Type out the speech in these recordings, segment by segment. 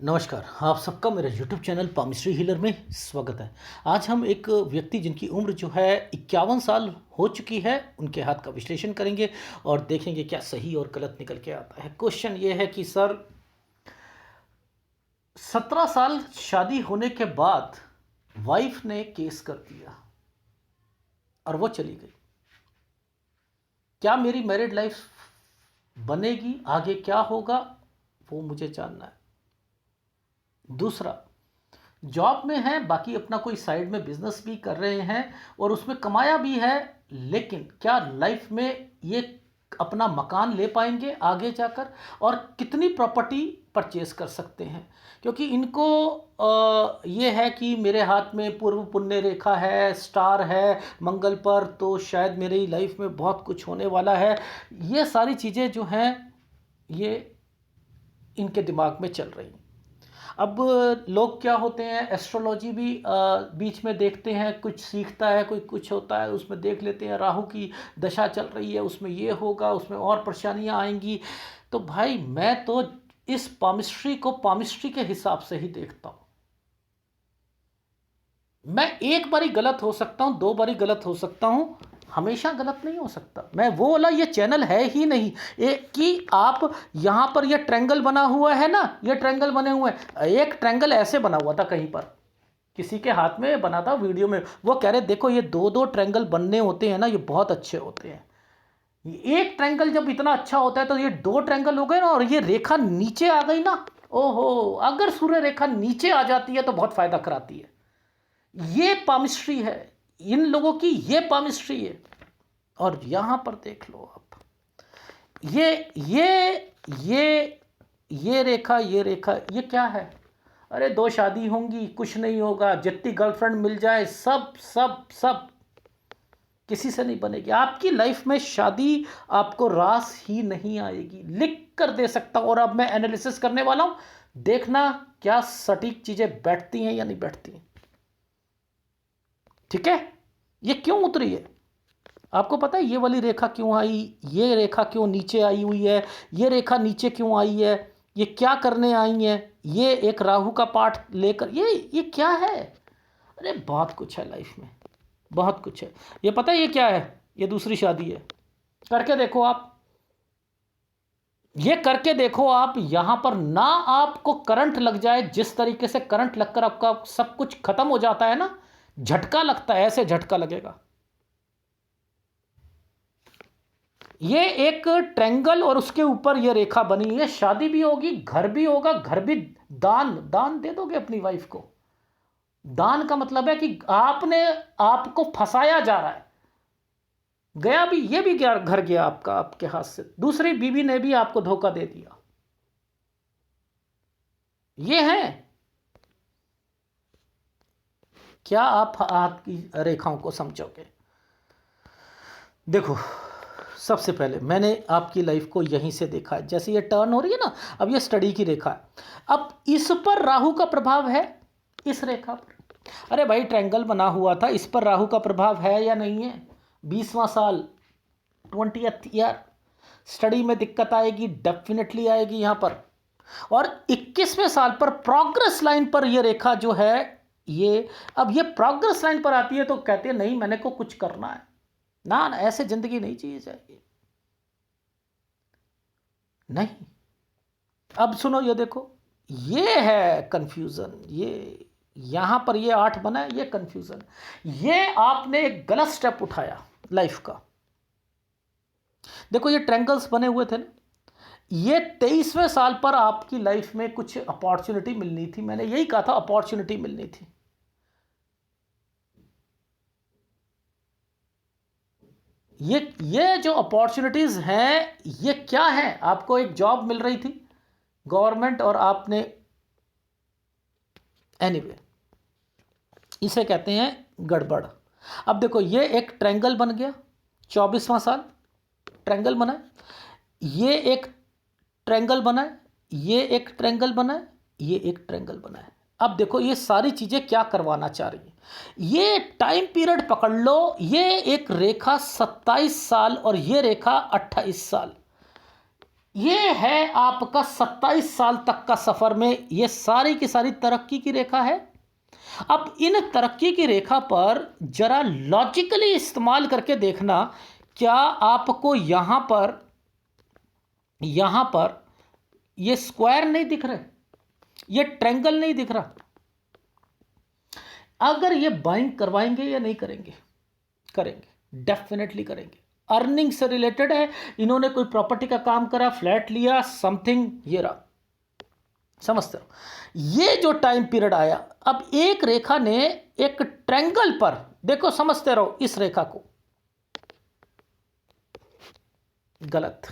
नमस्कार, आप सबका मेरे YouTube चैनल पामिस्ट्री हीलर में स्वागत है। आज हम एक व्यक्ति जिनकी उम्र जो है 51 साल हो चुकी है, उनके हाथ का विश्लेषण करेंगे और देखेंगे क्या सही और गलत निकल के आता है। क्वेश्चन ये है कि सर 17 साल शादी होने के बाद वाइफ ने केस कर दिया और वो चली गई। क्या मेरी मैरिड लाइफ बनेगी? आगे क्या होगा वो मुझे जानना है। दूसरा, जॉब में है, बाकी अपना कोई साइड में बिजनेस भी कर रहे हैं और उसमें कमाया भी है, लेकिन क्या लाइफ में ये अपना मकान ले पाएंगे आगे जाकर और कितनी प्रॉपर्टी परचेज कर सकते हैं? क्योंकि इनको ये है कि मेरे हाथ में पूर्व पुण्य रेखा है, स्टार है मंगल पर, तो शायद मेरी लाइफ में बहुत कुछ होने वाला है। ये सारी चीज़ें जो हैं ये इनके दिमाग में चल रही हैं। अब लोग क्या होते हैं, एस्ट्रोलॉजी भी बीच में देखते हैं, कुछ सीखता है, कोई कुछ होता है, उसमें देख लेते हैं राहु की दशा चल रही है, उसमें ये होगा, उसमें और परेशानियां आएंगी। तो भाई मैं तो इस पामिस्ट्री को पामिस्ट्री के हिसाब से ही देखता हूं। मैं एक बारी गलत हो सकता हूं, दो बारी गलत हो सकता हूं, हमेशा गलत नहीं हो सकता। मैं वो वाला, ये चैनल है ही नहीं कि आप यहाँ पर ये ट्रायंगल बना हुआ है ना, ये ट्रायंगल बने हुए हैं। एक ट्रायंगल ऐसे बना हुआ था, कहीं पर किसी के हाथ में बना था, वीडियो में वो कह रहे देखो ये दो दो ट्रायंगल बनने होते हैं ना, ये बहुत अच्छे होते हैं। एक ट्रायंगल जब इतना अच्छा होता है तो ये दो ट्रायंगल हो गए ना, और ये रेखा नीचे आ गई ना, ओहो, अगर सूर्य रेखा नीचे आ जाती है तो बहुत फायदा कराती है। ये पामिस्ट्री है, इन लोगों की ये पामिस्ट्री है। और यहां पर देख लो आप, ये रेखा, ये रेखा, ये क्या है? अरे दो शादी होंगी, कुछ नहीं होगा, जितनी गर्लफ्रेंड मिल जाए सब सब सब किसी से नहीं बनेगी। आपकी लाइफ में शादी आपको रास ही नहीं आएगी, लिख कर दे सकता हूं। और अब मैं एनालिसिस करने वाला हूं, देखना क्या सटीक चीजें बैठती हैं या नहीं बैठती हैं। ठीक है? ये क्यों उतरी है आपको पता है? ये वाली रेखा क्यों आई, ये रेखा क्यों नीचे आई हुई है, ये रेखा नीचे क्यों आई है, ये क्या करने आई है, ये एक राहु का पाठ लेकर, ये क्या है? अरे बहुत कुछ है लाइफ में, बहुत कुछ है। ये पता है ये क्या है? ये दूसरी शादी है। करके देखो आप, ये करके देखो आप। यहां पर ना आपको करंट लग जाए, जिस तरीके से करंट लगकर आपका सब कुछ खत्म हो जाता है ना, झटका लगता है, ऐसे झटका लगेगा। ये एक ट्रायंगल और उसके ऊपर ये रेखा बनी है, शादी भी होगी, घर भी होगा, घर भी दान दान दे दोगे अपनी वाइफ को। दान का मतलब है कि आपने, आपको फंसाया जा रहा है, गया भी, ये भी गया, घर गया आपका, आपके हाथ से, दूसरी बीवी ने भी आपको धोखा दे दिया। ये है क्या? आप हाथ की रेखाओं को समझोगे? देखो, सबसे पहले मैंने आपकी लाइफ को यहीं से देखा है, जैसे ये टर्न हो रही है ना, अब ये स्टडी की रेखा है, अब इस पर राहु का प्रभाव है, इस रेखा पर। अरे भाई ट्रायंगल बना हुआ था, इस पर राहु का प्रभाव है या नहीं है? 20वां साल, 20th ईयर, स्टडी में दिक्कत आएगी, डेफिनेटली आएगी यहां पर। और 21वें साल पर प्रोग्रेस लाइन पर यह रेखा जो है, ये अब ये प्रोग्रेस लाइन पर आती है तो कहते हैं नहीं मैंने को कुछ करना है ना, ना ऐसे जिंदगी नहीं चाहिए चाहिए। नहीं, अब सुनो, ये देखो, ये है कंफ्यूजन, ये यहां पर ये 8 बना है, ये कंफ्यूजन, ये आपने एक गलत स्टेप उठाया लाइफ का। देखो ये ट्रायंगल्स बने हुए थे ना, ये 23वें साल पर आपकी लाइफ में कुछ अपॉर्चुनिटी मिलनी थी, मैंने यही कहा था, अपॉर्चुनिटी मिलनी थी। ये जो अपॉर्चुनिटीज हैं, ये क्या है? आपको एक जॉब मिल रही थी गवर्नमेंट, और आपने, एनीवे इसे कहते हैं गड़बड़। अब देखो ये एक ट्रायंगल बन गया, 24वां साल ट्रायंगल बना है, ये एक ट्रायंगल बना है, ये एक ट्रायंगल बना है, ये एक ट्रायंगल बना है। अब देखो ये सारी चीजें क्या करवाना चाह रही है, ये टाइम पीरियड पकड़ लो, ये एक रेखा 27 साल और ये रेखा 28 साल, ये है आपका 27 साल तक का सफर में, ये सारी की सारी तरक्की की रेखा है। अब इन तरक्की की रेखा पर जरा लॉजिकली इस्तेमाल करके देखना, क्या आपको यहां पर ये स्क्वायर नहीं दिख रहे, ये ट्रायंगल नहीं दिख रहा? अगर ये बाइंग करवाएंगे या नहीं करेंगे? करेंगे, डेफिनेटली करेंगे। अर्निंग से रिलेटेड है, इन्होंने कोई प्रॉपर्टी का काम करा, फ्लैट लिया, समथिंग, ये रहा, समझते हो? ये जो टाइम पीरियड आया, अब एक रेखा ने एक ट्रायंगल पर, देखो समझते रहो इस रेखा को, गलत,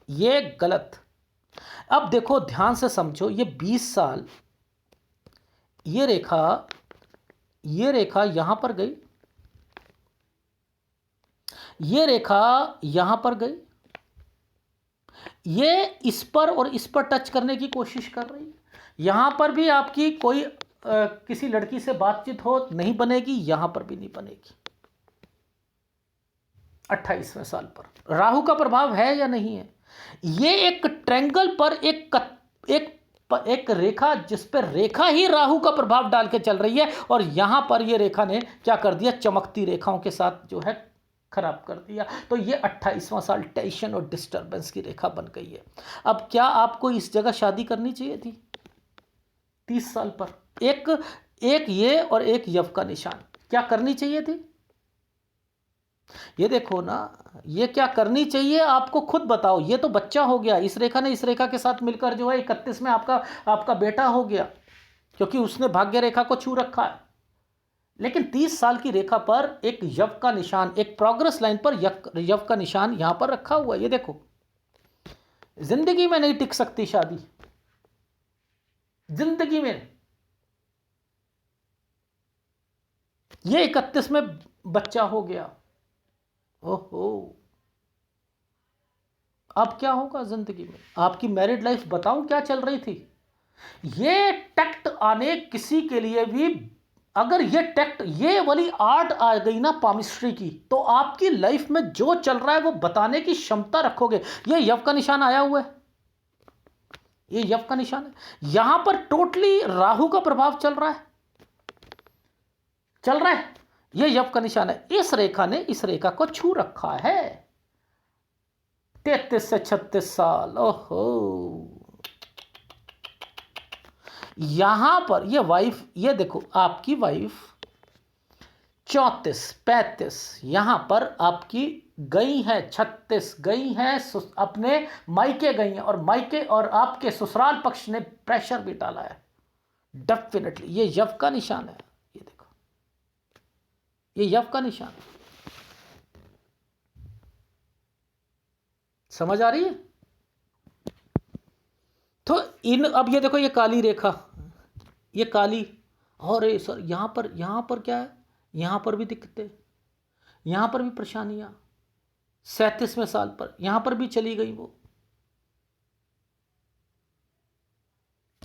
ये गलत। अब देखो ध्यान से समझो, ये 20 साल, ये रेखा यहां पर गई, ये रेखा यहां पर गई, ये इस पर और इस पर टच करने की कोशिश कर रही है। यहां पर भी आपकी कोई किसी लड़की से बातचीत हो, नहीं बनेगी, यहां पर भी नहीं बनेगी। 28वें साल पर राहु का प्रभाव है या नहीं है? ये एक ट्रायंगल पर एक रेखा, जिस पर रेखा ही राहु का प्रभाव डाल के चल रही है, और यहां पर ये रेखा ने क्या कर दिया, चमकती रेखाओं के साथ जो है खराब कर दिया। तो ये 28वां साल टेंशन और डिस्टर्बेंस की रेखा बन गई है। अब क्या आपको इस जगह शादी करनी चाहिए थी 30 साल पर? एक ये और एक यव का निशान, क्या करनी चाहिए थी? ये देखो ना, ये क्या करनी चाहिए आपको, खुद बताओ। ये तो बच्चा हो गया, इस रेखा ने इस रेखा के साथ मिलकर जो है 31 में आपका बेटा हो गया, क्योंकि उसने भाग्य रेखा को छू रखा है। लेकिन 30 साल की रेखा पर एक यव का निशान, एक प्रोग्रेस लाइन पर यव का निशान यहां पर रखा हुआ है। ये देखो, जिंदगी में नहीं टिक सकती शादी, जिंदगी में। ये 31 में बच्चा हो गया, ओहो, अब क्या होगा जिंदगी में? आपकी मैरिड लाइफ बताऊं क्या चल रही थी? ये टैक्ट आने किसी के लिए भी, अगर ये टैक्ट, ये वाली आर्ट आ गई ना पामिस्ट्री की, तो आपकी लाइफ में जो चल रहा है वो बताने की क्षमता रखोगे। ये यव का निशान आया हुआ है, ये यव का निशान है। यहां पर टोटली राहु का प्रभाव चल रहा है, ये यव का निशान है। इस रेखा ने इस रेखा को छू रखा है। 33 से 36 साल, ओहो। यहां पर ये वाइफ, ये देखो आपकी वाइफ 34 35 यहां पर आपकी गई है, 36 गई है, अपने मायके गई है, और मायके और आपके ससुराल पक्ष ने प्रेशर भी डाला है। डेफिनेटली ये यव का निशान है। ये देखो, ये यव का निशान है। समझ आ रही है? तो अब ये देखो, ये काली रेखा, ये काली, और सर यहां पर क्या है, यहां पर भी दिक्कतें, यहां पर भी परेशानियां। 37वें साल पर यहां पर भी चली गई वो।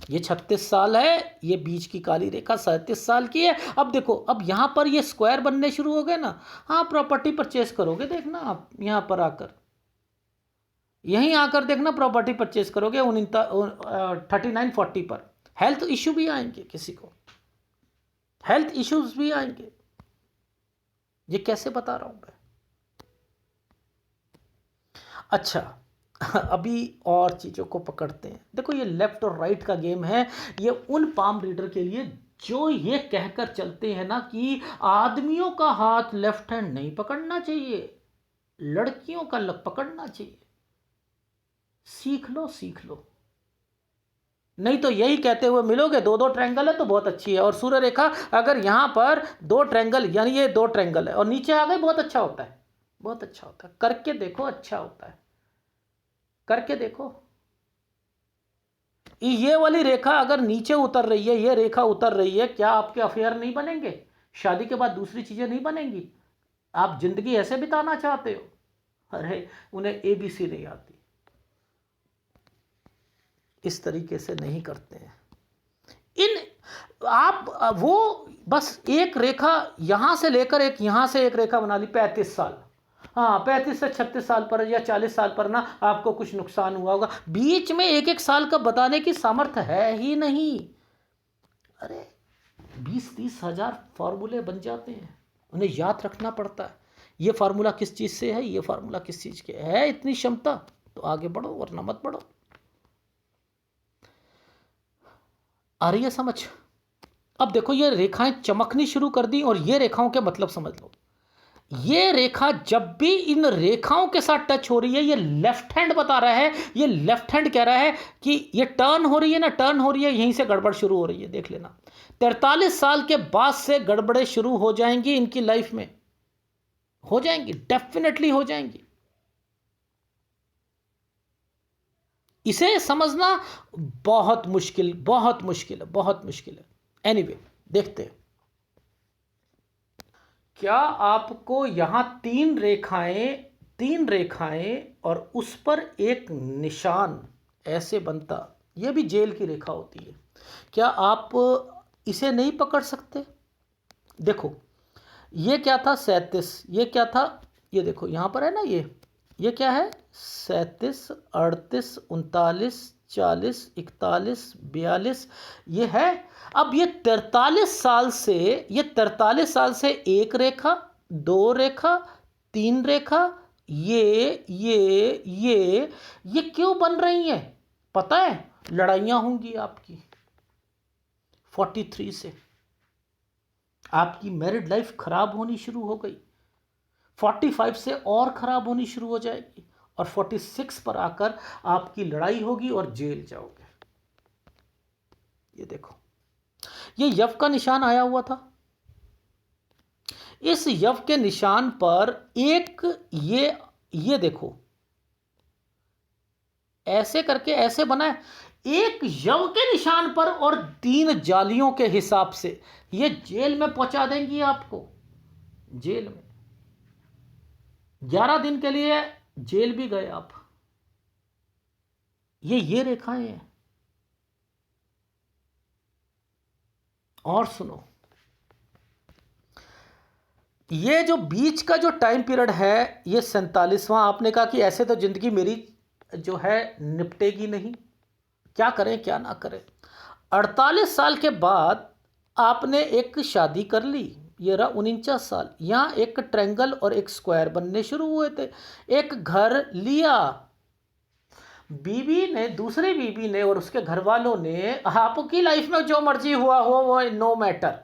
ये 36 साल है, ये बीच की काली रेखा 37 साल की है। अब देखो, अब यहां पर ये स्क्वायर बनने शुरू हो गए ना। हाँ, प्रॉपर्टी परचेस करोगे, देखना आप यहां पर आकर, यहीं आकर देखना, प्रॉपर्टी परचेस करोगे 39-40 पर। हेल्थ इश्यू भी आएंगे, किसी को हेल्थ इश्यूज भी आएंगे। ये कैसे बता रहा हूं मैं? अच्छा, अभी और चीज़ों को पकड़ते हैं। देखो, ये लेफ्ट और राइट का गेम है। ये उन पाम रीडर के लिए जो ये कहकर चलते हैं ना कि आदमियों का हाथ लेफ्ट हैंड नहीं पकड़ना चाहिए, लड़कियों का पकड़ना चाहिए। सीख लो, नहीं तो यही कहते हुए मिलोगे, दो ट्रायंगल है तो बहुत अच्छी है, और सूर्य रेखा अगर यहां पर 2 ट्रायंगल, यानी ये 2 ट्रायंगल है और नीचे आ गए, बहुत अच्छा होता है, बहुत अच्छा होता है। करके देखो, अच्छा होता है, करके देखो। ये वाली रेखा अगर नीचे उतर रही है, ये रेखा उतर रही है, क्या आपके अफेयर नहीं बनेंगे? शादी के बाद दूसरी चीजें नहीं बनेंगी? आप जिंदगी ऐसे बिताना चाहते हो? अरे, उन्हें ABC नहीं आती, इस तरीके से नहीं करते हैं। आप वो बस एक रेखा यहां से लेकर एक यहां से एक रेखा बना ली, 35 साल, हाँ 35 से 36 साल पर या 40 साल पर ना आपको कुछ नुकसान हुआ होगा, बीच में एक एक साल का बताने की सामर्थ्य है ही नहीं। अरे 20-30 हजार फॉर्मूले बन जाते हैं, उन्हें याद रखना पड़ता है, ये फार्मूला किस चीज़ से है, ये फार्मूला किस चीज़ के है, इतनी क्षमता तो आगे बढ़ो वरना मत बढ़ो। आ रही है समझ? अब देखो ये रेखाएं चमकनी शुरू कर दी और ये रेखाओं के मतलब समझ लो। ये रेखा जब भी इन रेखाओं के साथ टच हो रही है, ये लेफ्ट हैंड बता रहा है, ये लेफ्ट हैंड कह रहा है कि ये टर्न हो रही है ना, टर्न हो रही है, यहीं से गड़बड़ शुरू हो रही है। देख लेना 43 साल के बाद से गड़बड़े शुरू हो जाएंगी इनकी लाइफ में, हो जाएंगी, डेफिनेटली हो जाएंगी। इसे समझना बहुत मुश्किल, बहुत मुश्किल है, बहुत मुश्किल है। एनीवे देखते हैं। क्या आपको यहां तीन रेखाएं और उस पर एक निशान ऐसे बनता, यह भी जेल की रेखा होती है, क्या आप इसे नहीं पकड़ सकते? देखो ये क्या था 37, ये क्या था, ये देखो यहां पर है ना, ये क्या है 37, 38, 39, 40, 41, 42, ये है। अब ये 43 साल से एक रेखा, दो रेखा, तीन रेखा, ये क्यों बन रही हैं पता है? लड़ाइयां होंगी आपकी 43 से, आपकी मैरिड लाइफ खराब होनी शुरू हो गई, 45 से और खराब होनी शुरू हो जाएगी, और 46 पर आकर आपकी लड़ाई होगी और जेल जाओगे। ये देखो ये यव का निशान आया हुआ था, इस यव के निशान पर एक ये देखो ऐसे करके ऐसे बना है, एक यव के निशान पर और 3 जालियों के हिसाब से ये जेल में पहुंचा देंगी आपको। जेल में 11 दिन के लिए जेल भी गए आप। ये रेखाएं हैं। और सुनो, ये जो बीच का जो टाइम पीरियड है ये 47वां। आपने कहा कि ऐसे तो जिंदगी मेरी जो है निपटेगी नहीं, क्या करें क्या ना करें। 48 साल के बाद आपने एक शादी कर ली, ये रहा 49 साल। यहाँ एक ट्रायंगल और एक स्क्वायर बनने शुरू हुए थे, एक घर लिया, बीवी ने, दूसरी बीवी ने और उसके घर वालों ने, आपकी लाइफ में जो मर्जी हुआ हो वो नो मैटर,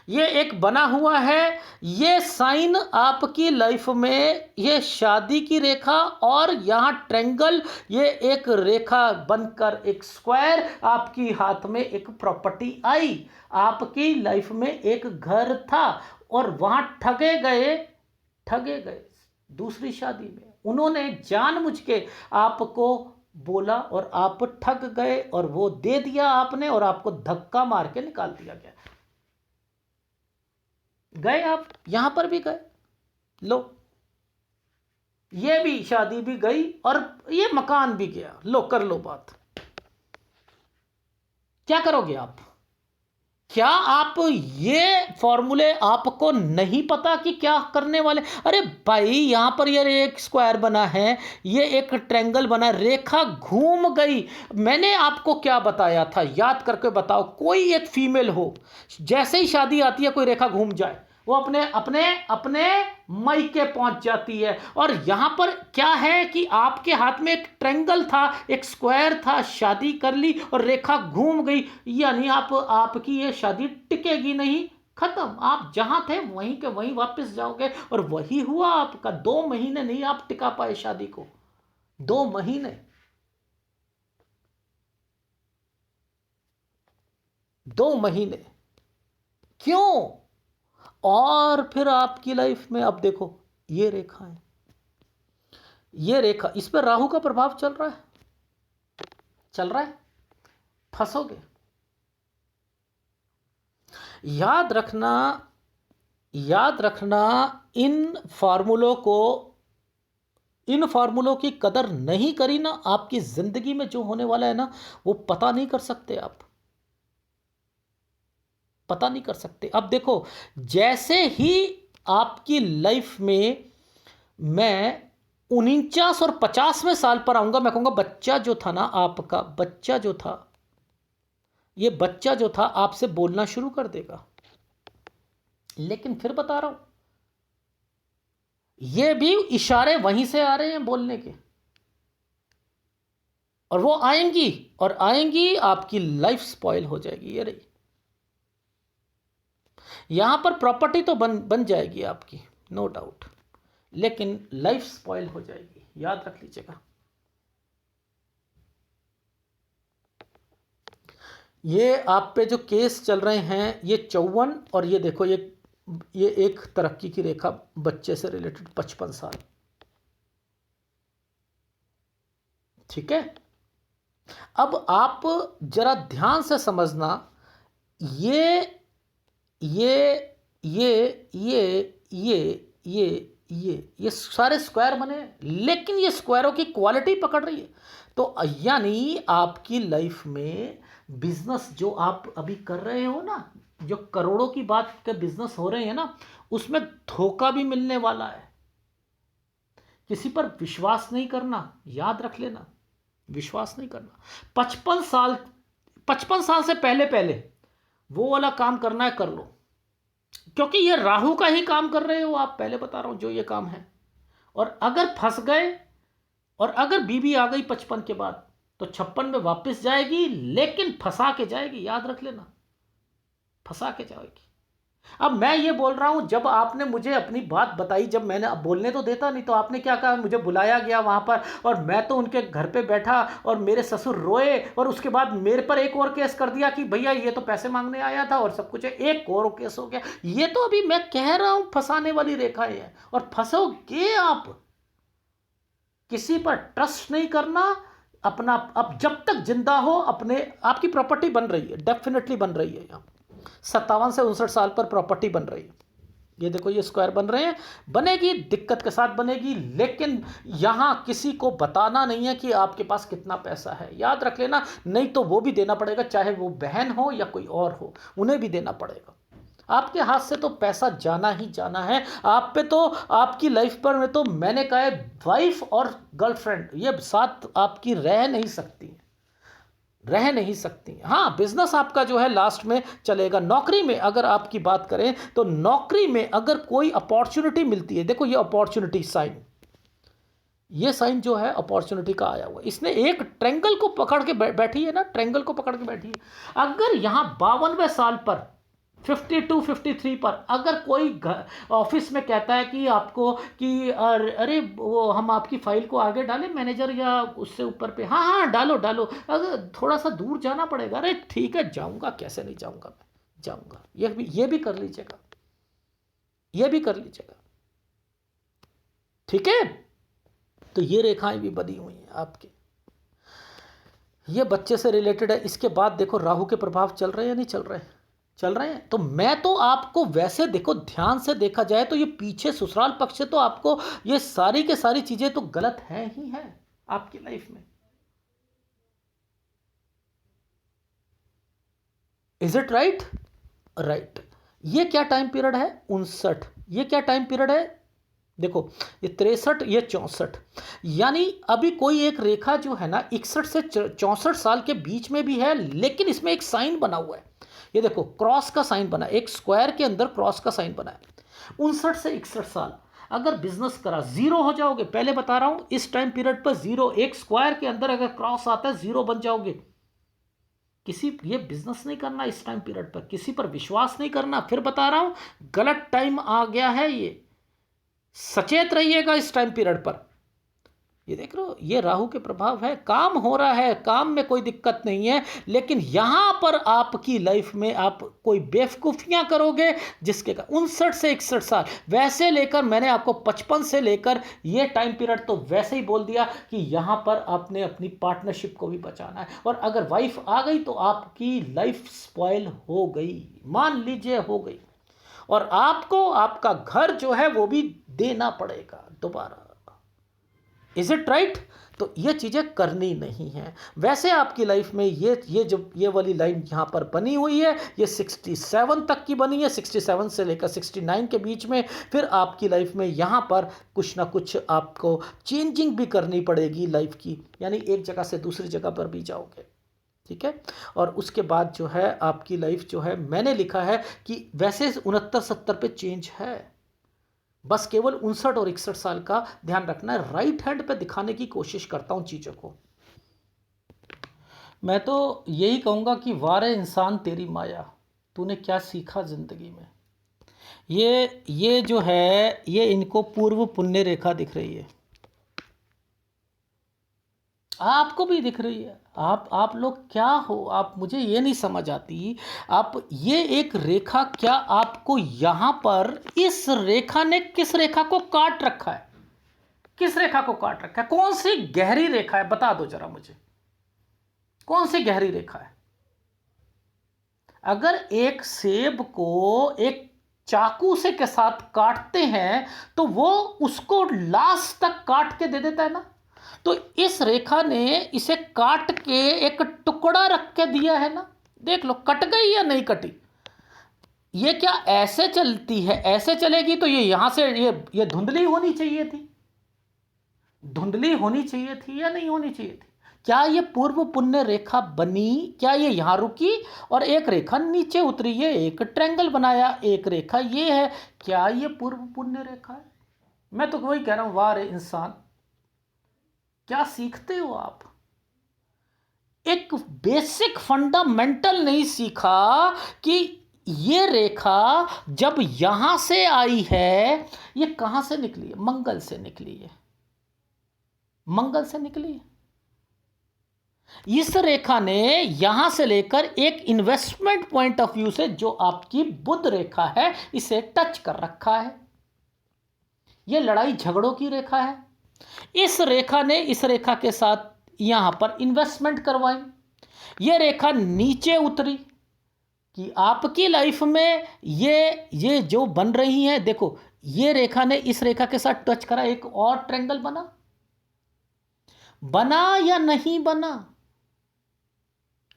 ये एक बना हुआ है, ये साइन आपकी लाइफ में, ये शादी की रेखा और यहाँ ट्रायंगल, ये एक रेखा बनकर एक स्क्वायर, आपकी हाथ में एक प्रॉपर्टी आई, आपकी लाइफ में एक घर था और वहाँ ठगे गए दूसरी शादी में। उन्होंने जानबूझ के आपको बोला और आप ठग गए और वो दे दिया आपने और आपको धक्का मार के निकाल दिया गया। गए आप, यहां पर भी गए, लो ये भी शादी भी गई और ये मकान भी गया, लो कर लो बात। क्या करोगे आप? क्या आप ये फॉर्मूले आपको नहीं पता कि क्या करने वाले? अरे भाई यहां पर ये एक स्क्वायर बना है, ये एक ट्रायंगल बना, रेखा घूम गई। मैंने आपको क्या बताया था, याद करके बताओ। कोई एक फीमेल हो, जैसे ही शादी आती है कोई रेखा घूम जाए, वो अपने अपने अपने मायके पहुंच जाती है। और यहां पर क्या है कि आपके हाथ में एक ट्रायंगल था, एक स्क्वायर था, शादी कर ली और रेखा घूम गई, यानी आपकी ये शादी टिकेगी नहीं, खत्म। आप जहां थे वहीं के वहीं वापस जाओगे। और वही हुआ आपका। 2 महीने नहीं आप टिका पाए शादी को, 2 महीने, 2 महीने। क्यों? और फिर आपकी लाइफ में अब देखो ये रेखा है, ये रेखा, इस पर राहु का प्रभाव चल रहा है, फंसोगे। याद रखना इन फार्मूलों की कदर नहीं करी ना, आपकी जिंदगी में जो होने वाला है ना वो पता नहीं कर सकते आप, पता नहीं कर सकते। अब देखो जैसे ही आपकी लाइफ में मैं 49 और 50वें साल पर आऊंगा, मैं कहूंगा बच्चा जो था ना, आपका बच्चा जो था, ये बच्चा जो था आपसे बोलना शुरू कर देगा। लेकिन फिर बता रहा हूं, ये भी इशारे वहीं से आ रहे हैं बोलने के, और वो आएंगी और आएंगी, आपकी लाइफ स्पॉइल हो जाएगी। ये रही, यहां पर प्रॉपर्टी तो बन जाएगी आपकी, नो डाउट, लेकिन लाइफ स्पॉइल हो जाएगी, याद रख लीजिएगा। ये आप पे जो केस चल रहे हैं, ये 54, और ये देखो, ये एक तरक्की की रेखा बच्चे से रिलेटेड 55 साल। ठीक है, अब आप जरा ध्यान से समझना, ये ये ये ये ये ये ये सारे स्क्वायर बने, लेकिन ये स्क्वायरों की क्वालिटी पकड़ रही है। तो यानी आपकी लाइफ में बिजनेस जो आप अभी कर रहे हो ना, जो करोड़ों की बात के बिजनेस हो रहे हैं ना, उसमें धोखा भी मिलने वाला है। किसी पर विश्वास नहीं करना, याद रख लेना, विश्वास नहीं करना। 55 साल से पहले पहले वो वाला काम करना है, कर लो, क्योंकि ये राहु का ही काम कर रहे हो आप, पहले बता रहा हूं जो ये काम है। और अगर फंस गए, और अगर बीबी आ गई 55 के बाद, तो 56 में वापस जाएगी, लेकिन फंसा के जाएगी, याद रख लेना, फंसा के जाएगी। अब मैं ये बोल रहा हूं, जब आपने मुझे अपनी बात बताई, जब मैंने, अब बोलने तो देता नहीं, तो आपने क्या कहा, मुझे बुलाया गया वहां पर, और मैं तो उनके घर पे बैठा, और मेरे ससुर रोए, और उसके बाद मेरे पर एक और केस कर दिया कि भैया ये तो पैसे मांगने आया था, और सब कुछ है, एक और केस हो गया। ये तो अभी मैं कह रहा हूं फंसाने वाली रेखाएं हैं, और फंसोगे आप। किसी पर ट्रस्ट नहीं करना अपना, अब जब तक जिंदा हो अपने, आपकी प्रॉपर्टी बन रही है, डेफिनेटली बन रही है। यहाँ 57 से 59 साल पर प्रॉपर्टी बन रही है। ये देखो, ये स्क्वायर बन रहे हैं, बनेगी, दिक्कत के साथ बनेगी, लेकिन यहां किसी को बताना नहीं है कि आपके पास कितना पैसा है, याद रख लेना, नहीं तो वो भी देना पड़ेगा, चाहे वो बहन हो या कोई और हो, उन्हें भी देना पड़ेगा। आपके हाथ से तो पैसा जाना ही जाना है। आप पे तो, आपकी लाइफ पर में तो मैंने कहा है, वाइफ और गर्लफ्रेंड ये साथ आपकी रह नहीं सकती, रह नहीं सकती। हाँ, बिजनेस आपका जो है लास्ट में चलेगा। नौकरी में अगर आपकी बात करें, तो नौकरी में अगर कोई अपॉर्चुनिटी मिलती है, देखो ये अपॉर्चुनिटी साइन, ये साइन जो है अपॉर्चुनिटी का आया हुआ, इसने एक ट्रेंगल को पकड़ के बैठी है ना, ट्रेंगल को पकड़ के बैठी है। अगर यहां 52वें साल पर, 52 53 पर अगर कोई ऑफिस में कहता है कि आपको, कि अरे वो हम आपकी फाइल को आगे डालें मैनेजर या उससे ऊपर पे, हाँ हाँ डालो डालो, अगर थोड़ा सा दूर जाना पड़ेगा, अरे ठीक है जाऊंगा, कैसे नहीं जाऊंगा, मैं जाऊंगा, ये भी कर लीजिएगा, ये भी कर लीजिएगा। ठीक है, तो ये रेखाएं भी बनी हुई हैं आपके, ये बच्चे से रिलेटेड है। इसके बाद देखो राहु के प्रभाव चल रहे हैं या नहीं चल रहे हैं, चल रहे हैं। तो मैं तो आपको वैसे देखो, ध्यान से देखा जाए तो ये पीछे ससुराल पक्ष से तो आपको ये सारी के सारी चीजें तो गलत है ही है आपकी लाइफ में। Is it right? राइट। ये क्या टाइम पीरियड है? 59। ये क्या टाइम पीरियड है? देखो, ये 63, ये 64, यानी अभी कोई एक रेखा जो है ना 61 से 64 साल के बीच में भी है, लेकिन इसमें एक साइन बना हुआ है। ये देखो, क्रॉस का साइन बना, एक स्क्वायर के अंदर क्रॉस का साइन बना है। 59 से 61 साल अगर बिजनेस करा, जीरो हो जाओगे, पहले बता रहा हूं, इस टाइम पीरियड पर जीरो, एक स्क्वायर के अंदर अगर क्रॉस आता है, जीरो बन जाओगे। ये बिजनेस नहीं करना इस टाइम पीरियड पर, किसी पर विश्वास नहीं करना, फिर बता रहा हूं, गलत टाइम आ गया है ये, सचेत रहिएगा इस टाइम पीरियड पर। ये देख रहे हो, ये राहु के प्रभाव है, काम हो रहा है, काम में कोई दिक्कत नहीं है, लेकिन यहां पर आपकी लाइफ में आप कोई बेवकूफियां करोगे, जिसके का 59 से 61 साल, वैसे लेकर मैंने आपको 55 से लेकर ये टाइम पीरियड तो वैसे ही बोल दिया कि यहां पर आपने अपनी पार्टनरशिप को भी बचाना है, और अगर वाइफ आ गई तो आपकी लाइफ स्पॉइल हो गई, मान लीजिए हो गई, और आपको आपका घर जो है वो भी देना पड़ेगा दोबारा। Is it right? तो ये चीज़ें करनी नहीं है। वैसे आपकी लाइफ में ये वाली लाइन यहाँ पर बनी हुई है, ये 67 तक की बनी है, 67 से लेकर 69 के बीच में। फिर आपकी लाइफ में यहाँ पर कुछ ना कुछ आपको चेंजिंग भी करनी पड़ेगी लाइफ की, यानी एक जगह से दूसरी जगह पर भी जाओगे, ठीक है। और उसके बाद जो है आपकी लाइफ जो है, मैंने लिखा है कि वैसे 69-70 पे चेंज है, बस केवल 59 और 61 साल का ध्यान रखना है। राइट हैंड पे दिखाने की कोशिश करता हूं चीज़ों को। मैं तो यही कहूँगा कि वारे इंसान तेरी माया, तूने क्या सीखा ज़िंदगी में। ये जो है, ये इनको पूर्व पुण्य रेखा दिख रही है, आपको भी दिख रही है। आप लोग क्या हो, आप, मुझे ये नहीं समझ आती। आप, ये एक रेखा, क्या आपको यहाँ पर इस रेखा ने किस रेखा को काट रखा है? किस रेखा को काट रखा है? कौन सी गहरी रेखा है, बता दो जरा मुझे, कौन सी गहरी रेखा है? अगर एक सेब को एक चाकू से के साथ काटते हैं तो वो उसको लास्ट तक काट के दे देता है ना। तो इस रेखा ने इसे काट के एक टुकड़ा रख के दिया है ना। देख लो कट गई या नहीं कटी। ये क्या ऐसे चलती है? ऐसे चलेगी तो ये यहां से ये धुंधली होनी चाहिए थी, धुंधली होनी चाहिए थी या नहीं होनी चाहिए थी? क्या ये पूर्व पुण्य रेखा बनी? क्या ये यहां रुकी और एक रेखा नीचे उतरी, ये एक ट्रायंगल बनाया, एक रेखा ये है, क्या ये पूर्व पुण्य रेखा है? मैं तो वही कह रहा हूं, वाह रे इंसान, क्या सीखते हो आप? एक बेसिक फंडामेंटल नहीं सीखा कि ये रेखा जब यहां से आई है, ये कहां से निकली है? मंगल से निकली है, मंगल से निकली है। इस रेखा ने यहां से लेकर एक इन्वेस्टमेंट पॉइंट ऑफ व्यू से जो आपकी बुध रेखा है, इसे टच कर रखा है। यह लड़ाई झगड़ों की रेखा है। इस रेखा ने इस रेखा के साथ यहां पर इन्वेस्टमेंट करवाई। यह रेखा नीचे उतरी कि आपकी लाइफ में ये जो बन रही है, देखो ये रेखा ने इस रेखा के साथ टच करा, एक और ट्रायंगल बना, बना या नहीं बना?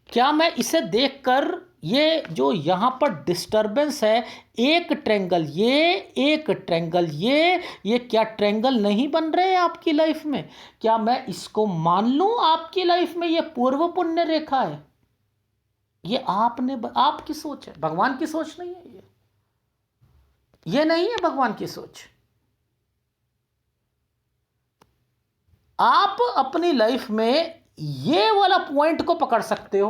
क्या मैं इसे देखकर, ये जो यहां पर डिस्टरबेंस है, एक ट्रायंगल ये, एक ट्रायंगल ये क्या ट्रायंगल नहीं बन रहे हैं आपकी लाइफ में? क्या मैं इसको मान लूं आपकी लाइफ में ये पूर्व पुण्य रेखा है? ये आपकी सोच है, भगवान की सोच नहीं है। ये नहीं है भगवान की सोच। आप अपनी लाइफ में ये वाला पॉइंट को पकड़ सकते हो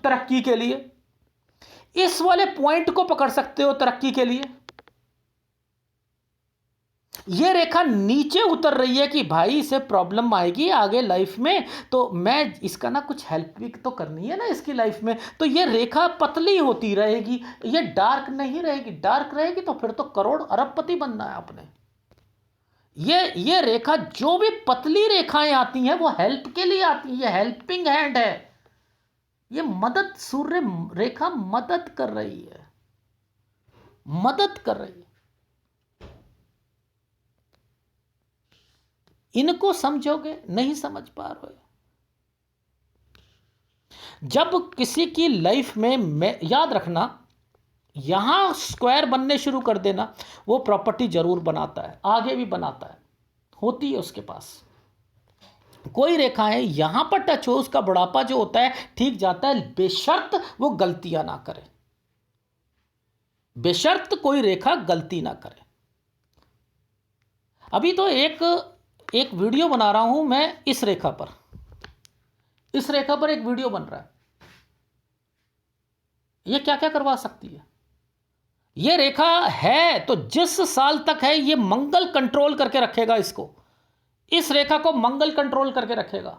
तरक्की के लिए, इस वाले पॉइंट को पकड़ सकते हो तरक्की के लिए। ये रेखा नीचे उतर रही है कि भाई इसे प्रॉब्लम आएगी आगे लाइफ में, तो मैं इसका ना कुछ हेल्प भी तो करनी है ना इसकी लाइफ में। तो ये रेखा पतली होती रहेगी, ये डार्क नहीं रहेगी। डार्क रहेगी तो फिर तो करोड़ अरबपति बनना है आपने। ये रेखा, जो भी पतली रेखाएं आती हैं वो हेल्प के लिए आती हैं, ये हेल्पिंग हैंड है, ये मदद, सूर्य रेखा मदद कर रही है, मदद कर रही है। इनको समझोगे, नहीं समझ पा रहे। जब किसी की लाइफ में याद रखना, यहां स्क्वायर बनने शुरू कर देना, वो प्रॉपर्टी जरूर बनाता है, आगे भी बनाता है, होती है उसके पास। कोई रेखाएं यहां पर टच हो, उसका बुढ़ापा जो होता है ठीक जाता है, बेशर्त वो गलतियां ना करे, बेशर्त कोई रेखा गलती ना करे। अभी तो एक वीडियो बना रहा हूं मैं इस रेखा पर, इस रेखा पर एक वीडियो बन रहा है। ये क्या क्या करवा सकती है ये रेखा? है तो जिस साल तक है, ये मंगल कंट्रोल करके रखेगा इसको, इस रेखा को मंगल कंट्रोल करके रखेगा।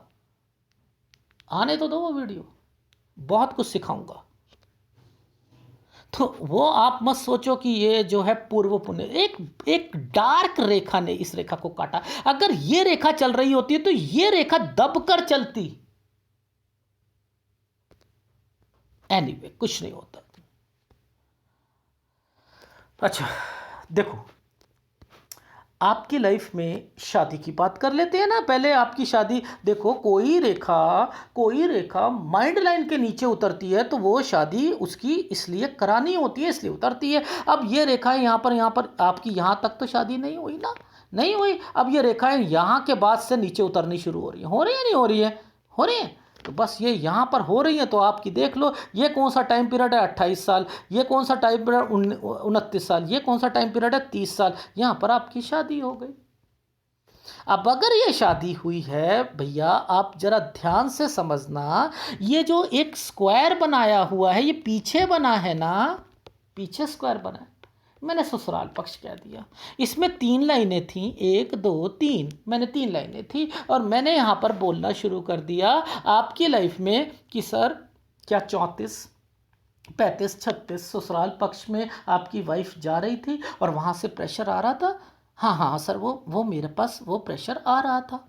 आने तो दो वो वीडियो, बहुत कुछ सिखाऊंगा। तो वो आप मत सोचो कि ये जो है पूर्व पुण्य, एक डार्क रेखा ने इस रेखा को काटा। अगर ये रेखा चल रही होती है तो ये रेखा दबकर चलती। एनीवे, कुछ नहीं होता। अच्छा देखो, आपकी लाइफ में शादी की बात कर लेते हैं ना। पहले आपकी शादी देखो, कोई रेखा माइंड लाइन के नीचे उतरती है तो वो शादी उसकी इसलिए करानी होती है, इसलिए उतरती है। अब ये रेखाएं यहाँ पर आपकी यहाँ तक तो शादी नहीं हुई ना, नहीं हुई। अब ये रेखाएं यहाँ के बाद से नीचे उतरनी शुरू हो रही है, हो रही है नहीं हो रही है, हो रही है। तो बस ये यहाँ पर हो रही है तो आपकी देख लो, ये कौन सा टाइम पीरियड है 28 साल, ये कौन सा टाइम पीरियड 29 साल, ये कौन सा टाइम पीरियड है 30 साल, यहाँ पर आपकी शादी हो गई। अब अगर ये शादी हुई है भैया, आप जरा ध्यान से समझना, ये जो एक स्क्वायर बनाया हुआ है ये पीछे बना है ना, पीछे स्क्वायर बना है, मैंने ससुराल पक्ष कह दिया। इसमें 3 लाइनें थीं, 1 2 3, मैंने 3 लाइनें थी और मैंने यहाँ पर बोलना शुरू कर दिया आपकी लाइफ में कि सर क्या 34 35 36 ससुराल पक्ष में आपकी वाइफ जा रही थी और वहाँ से प्रेशर आ रहा था। हाँ हाँ सर, वो मेरे पास वो प्रेशर आ रहा था।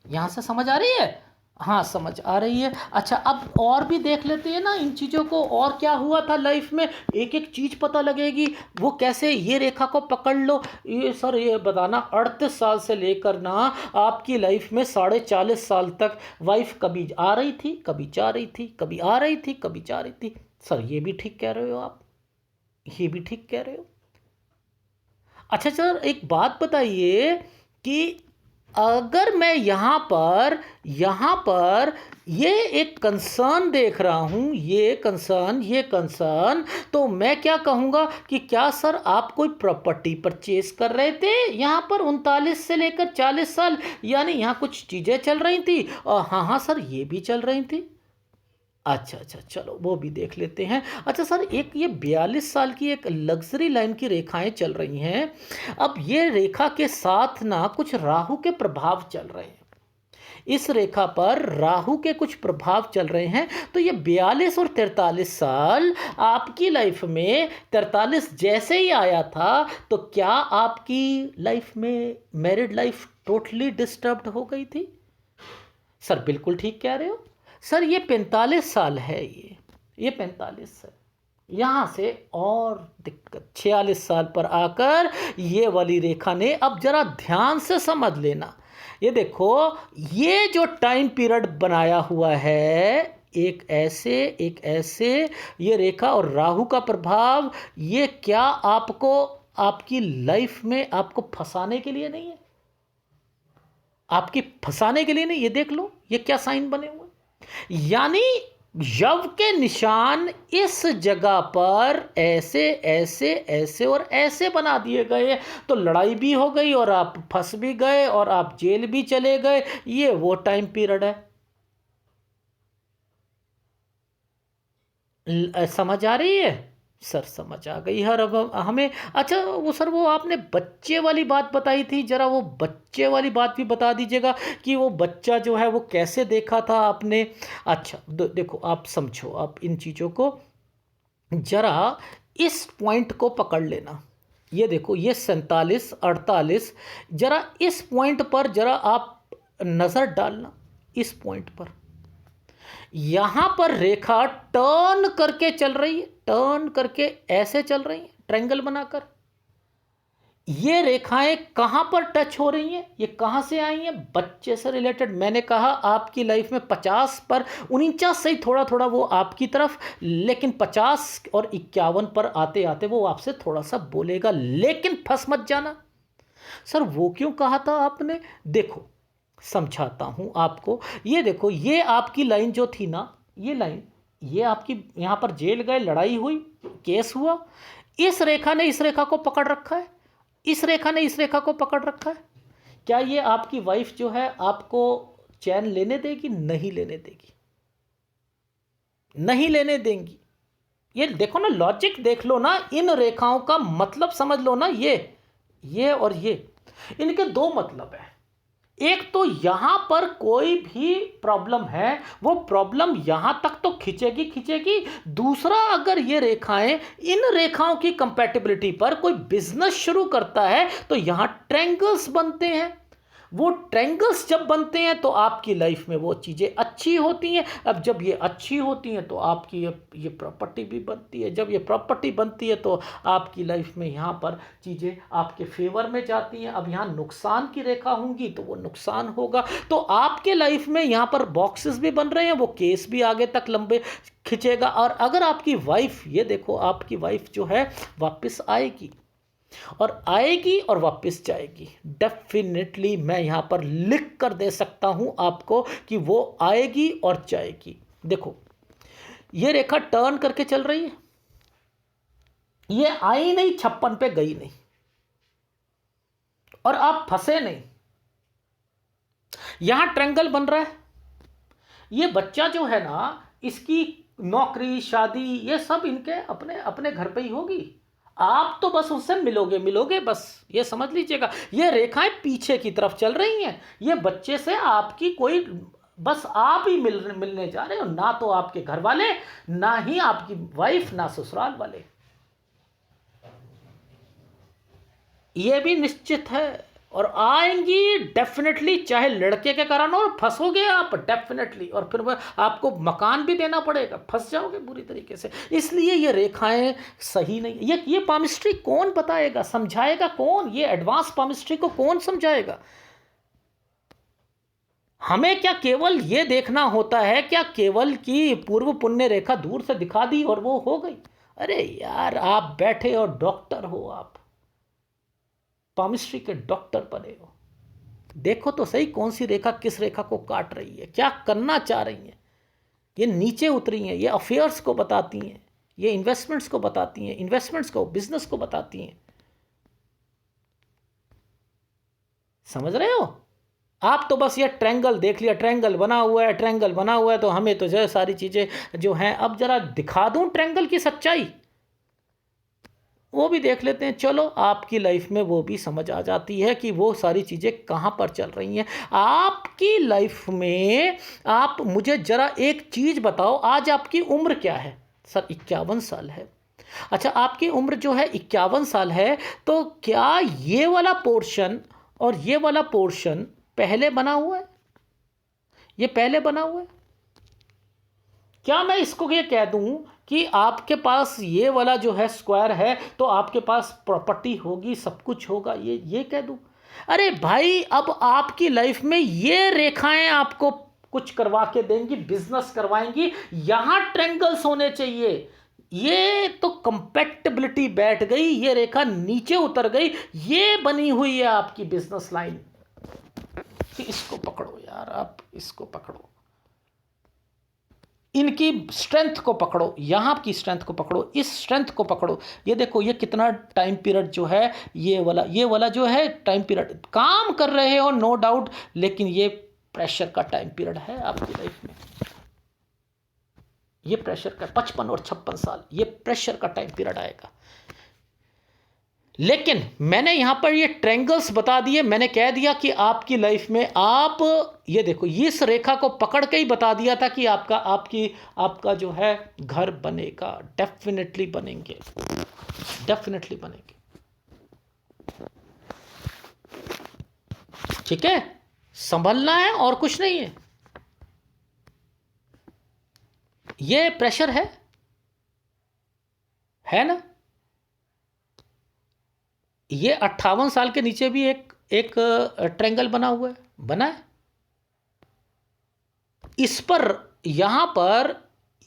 यहाँ से समझ आ रही है? हाँ समझ आ रही है। अच्छा, अब और भी देख लेते हैं ना इन चीज़ों को, और क्या हुआ था लाइफ में, एक एक चीज़ पता लगेगी। वो कैसे, ये रेखा को पकड़ लो। ये सर ये बताना, 38 साल से लेकर ना आपकी लाइफ में 40.5 साल तक वाइफ कभी आ रही थी, कभी जा रही थी, कभी आ रही थी, कभी जा रही थी। सर ये भी ठीक कह रहे हो आप, ये भी ठीक कह रहे हो। अच्छा सर एक बात बताइए कि अगर मैं यहाँ पर ये एक कंसर्न देख रहा हूँ, ये कंसर्न, तो मैं क्या कहूँगा कि क्या सर आप कोई प्रॉपर्टी परचेज कर रहे थे यहाँ पर 39 से लेकर 40 साल, यानी यहाँ कुछ चीज़ें चल रही थी। हाँ हाँ सर ये भी चल रही थी। अच्छा अच्छा, चलो वो भी देख लेते हैं। अच्छा सर, एक ये 42 साल की एक लग्जरी लाइन की रेखाएं चल रही हैं। अब ये रेखा के साथ ना कुछ राहु के प्रभाव चल रहे हैं, इस रेखा पर राहु के कुछ प्रभाव चल रहे हैं। तो ये 42 और 43 साल आपकी लाइफ में, 43 जैसे ही आया था तो क्या आपकी लाइफ में मैरिड लाइफ टोटली डिस्टर्ब्ड हो गई थी? सर बिल्कुल ठीक कह रहे हो सर, ये 45 साल है, ये 45 है। यहाँ से और दिक्कत 46 साल पर आकर ये वाली रेखा ने, अब जरा ध्यान से समझ लेना, ये देखो ये जो टाइम पीरियड बनाया हुआ है, एक ऐसे ये रेखा और राहु का प्रभाव, ये क्या आपको आपकी लाइफ में आपको फंसाने के लिए नहीं है, आपकी फंसाने के लिए नहीं। ये देख लो ये क्या साइन बने हुए, यानी यव के निशान इस जगह पर ऐसे और ऐसे बना दिए गए, तो लड़ाई भी हो गई और आप फंस भी गए और आप जेल भी चले गए। ये वो टाइम पीरियड है। समझ आ रही है? सर समझ आ गई हर अब हमें। अच्छा वो सर, वो आपने बच्चे वाली बात बताई थी, जरा वो बच्चे वाली बात भी बता दीजिएगा कि वो बच्चा जो है वो कैसे देखा था आपने। अच्छा देखो आप समझो, आप इन चीज़ों को जरा इस पॉइंट को पकड़ लेना। ये देखो ये 47 48, जरा इस पॉइंट पर जरा आप नज़र डालना, इस पॉइंट पर। यहां पर रेखा टर्न करके चल रही है, टर्न करके ऐसे चल रही है ट्रायंगल बनाकर। ये रेखाएं कहां पर टच हो रही हैं, ये कहां से आई हैं? बच्चे से रिलेटेड। मैंने कहा आपकी लाइफ में 50 पर 49 से ही थोड़ा थोड़ा वो आपकी तरफ, लेकिन 50 और 51 पर आते आते वो आपसे थोड़ा सा बोलेगा, लेकिन फंस मत जाना। सर वो क्यों कहा था आपने? देखो समझाता हूं आपको। ये देखो ये आपकी लाइन जो थी ना, ये लाइन, ये आपकी यहां पर जेल गए, लड़ाई हुई, केस हुआ, इस रेखा ने इस रेखा को पकड़ रखा है, इस रेखा ने इस रेखा को पकड़ रखा है। क्या ये आपकी वाइफ जो है आपको चैन लेने देगी? नहीं लेने देगी, नहीं लेने देंगी। ये देखो ना, लॉजिक देख लो ना, इन रेखाओं का मतलब समझ लो ना। ये और ये, इनके दो मतलब है। एक तो यहां पर कोई भी प्रॉब्लम है, वो प्रॉब्लम यहां तक तो खींचेगी। दूसरा, अगर ये रेखाएं इन रेखाओं की कंपैटिबिलिटी पर कोई बिजनेस शुरू करता है तो यहां ट्रायंगल्स बनते हैं। वो ट्रायंगल्स जब बनते हैं तो आपकी लाइफ में वो चीज़ें अच्छी होती हैं। अब जब ये अच्छी होती हैं तो आपकी ये प्रॉपर्टी भी बनती है। जब ये प्रॉपर्टी बनती है तो आपकी लाइफ में यहाँ पर चीज़ें आपके फेवर में जाती हैं। अब यहाँ नुकसान की रेखा होंगी तो वो नुकसान होगा। तो आपके लाइफ में यहाँ पर बॉक्सेस भी बन रहे हैं, वो केस भी आगे तक लंबे खिंचेगा। और अगर आपकी वाइफ, ये देखो आपकी वाइफ जो है वापस आएगी और आएगी और वापस जाएगी, डेफिनेटली मैं यहां पर लिख कर दे सकता हूं आपको कि वो आएगी और जाएगी। देखो ये रेखा टर्न करके चल रही है, ये आई नहीं 56 पे गई नहीं और आप फंसे नहीं। यहां ट्रायंगल बन रहा है। ये बच्चा जो है ना, इसकी नौकरी शादी ये सब इनके अपने अपने घर पे ही होगी। आप तो बस उससे मिलोगे मिलोगे, बस ये समझ लीजिएगा। ये रेखाएं पीछे की तरफ चल रही हैं। ये बच्चे से आपकी कोई, बस आप ही मिलने जा रहे हो, ना तो आपके घर वाले, ना ही आपकी वाइफ, ना ससुराल वाले। ये भी निश्चित है। और आएंगी डेफिनेटली, चाहे लड़के के कारण हो, फंसोगे आप डेफिनेटली, और फिर आपको मकान भी देना पड़ेगा, फंस जाओगे बुरी तरीके से। इसलिए ये रेखाएं सही नहीं। ये पामिस्ट्री कौन बताएगा, समझाएगा कौन? ये एडवांस पामिस्ट्री को कौन समझाएगा? हमें क्या केवल ये देखना होता है क्या, केवल कि पूर्व पुण्य रेखा दूर से दिखा दी और वो हो गई? अरे यार, आप बैठे और डॉक्टर हो, आप पामिस्ट्री के डॉक्टर बने हो, देखो तो सही कौन सी रेखा किस रेखा को काट रही है, क्या करना चाह रही है। ये नीचे उतरी हैं, ये अफेयर्स को बताती हैं, ये इन्वेस्टमेंट्स को बताती हैं, इन्वेस्टमेंट्स को, बिजनेस को बताती हैं। समझ रहे हो? आप तो बस ये ट्रायंगल देख लिया, ट्रायंगल बना हुआ है, ट्रायंगल बना हुआ है, तो हमें तो जो सारी चीज़ें जो हैं, अब जरा दिखा दूं ट्रायंगल की सच्चाई, वो भी देख लेते हैं। चलो, आपकी लाइफ में वो भी समझ आ जाती है कि वो सारी चीज़ें कहाँ पर चल रही हैं आपकी लाइफ में। आप मुझे ज़रा एक चीज़ बताओ, आज आपकी उम्र क्या है? सर 51 साल है। अच्छा, आपकी उम्र जो है 51 साल है, तो क्या ये वाला पोर्शन और ये वाला पोर्शन पहले बना हुआ है? ये पहले बना हुआ है? क्या मैं इसको ये कह दूं कि आपके पास ये वाला जो है स्क्वायर है तो आपके पास प्रॉपर्टी होगी, सब कुछ होगा, ये कह दूं? अरे भाई, अब आपकी लाइफ में ये रेखाएं आपको कुछ करवा के देंगी, बिजनेस करवाएंगी। यहां ट्रायंगल्स होने चाहिए। ये तो कंपैटिबिलिटी बैठ गई, ये रेखा नीचे उतर गई, ये बनी हुई है आपकी बिजनेस लाइन। इसको पकड़ो यार, आप इसको पकड़ो, इनकी स्ट्रेंथ को पकड़ो, यहाँ की स्ट्रेंथ को पकड़ो, इस स्ट्रेंथ को पकड़ो। ये देखो, ये कितना टाइम पीरियड जो है, ये वाला जो है टाइम पीरियड, काम कर रहे हो नो डाउट, लेकिन ये प्रेशर का टाइम पीरियड है आपकी लाइफ में। ये प्रेशर का 55 और 56 साल, ये प्रेशर का टाइम पीरियड आएगा। लेकिन मैंने यहां पर ये ट्रायंगल्स बता दिए, मैंने कह दिया कि आपकी लाइफ में आप ये देखो, इस रेखा को पकड़ के ही बता दिया था कि आपका जो है घर बनेगा, डेफिनेटली बनेंगे, डेफिनेटली बनेंगे। ठीक है, संभलना है और कुछ नहीं है। ये प्रेशर है ना? ये 58 साल के नीचे भी एक ट्रायंगल बना हुआ है, बना है। इस पर यहां पर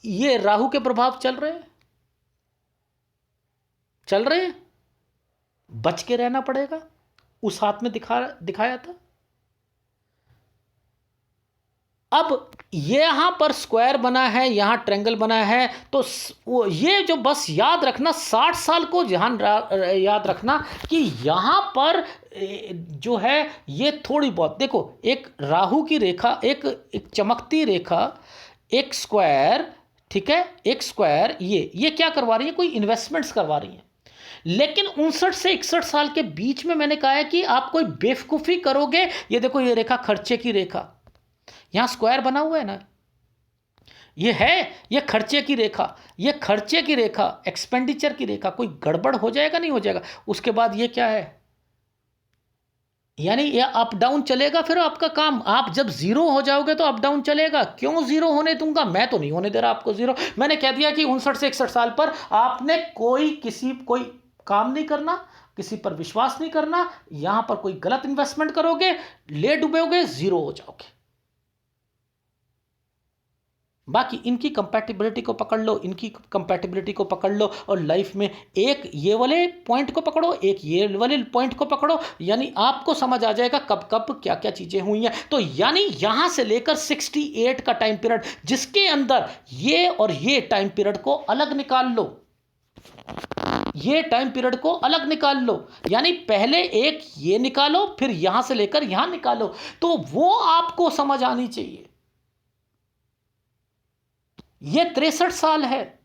ये राहु के प्रभाव चल रहे हैं, बच के रहना पड़ेगा। उस हाथ में दिखाया था। अब यहां पर स्क्वायर बना है, यहां ट्रायंगल बना है, तो ये जो बस याद रखना, 60 साल को याद रखना कि यहां पर जो है ये थोड़ी बहुत, देखो, एक राहु की रेखा, एक चमकती रेखा, एक स्क्वायर, ठीक है, एक स्क्वायर, ये क्या करवा रही है? कोई इन्वेस्टमेंट्स करवा रही है। लेकिन 59 से 61 साल के बीच में मैंने कहा है कि आप कोई बेवकूफ़ी करोगे। ये देखो, ये रेखा खर्चे की रेखा, यहां स्क्वायर बना हुआ है ना, ये खर्चे की रेखा, ये खर्चे की रेखा, एक्सपेंडिचर की रेखा। कोई गड़बड़ हो जाएगा, नहीं हो जाएगा। उसके बाद ये क्या है? यानी ये अप डाउन चलेगा, फिर आपका काम, आप जब जीरो हो जाओगे तो अप डाउन चलेगा। क्यों जीरो होने दूंगा? मैं तो नहीं होने दे रहा आपको जीरो। मैंने कह दिया कि 59 से 61 साल पर आपने कोई काम नहीं करना, किसी पर विश्वास नहीं करना। यहां पर कोई गलत इन्वेस्टमेंट करोगे, ले डूबोगे, जीरो हो जाओगे। बाकी इनकी कंपैटिबिलिटी को पकड़ लो, इनकी कंपैटिबिलिटी को पकड़ लो, और लाइफ में एक ये वाले पॉइंट को पकड़ो, एक ये वाले पॉइंट को पकड़ो, यानी आपको समझ आ जाएगा कब कब क्या क्या चीज़ें हुई हैं। तो यानी यहां से लेकर 68 का टाइम पीरियड, जिसके अंदर ये और ये टाइम पीरियड को अलग निकाल लो, ये टाइम पीरियड को अलग निकाल लो, यानी पहले एक ये निकालो, फिर यहां से लेकर यहां निकालो, तो वो आपको समझ आनी चाहिए। ये 63 साल है,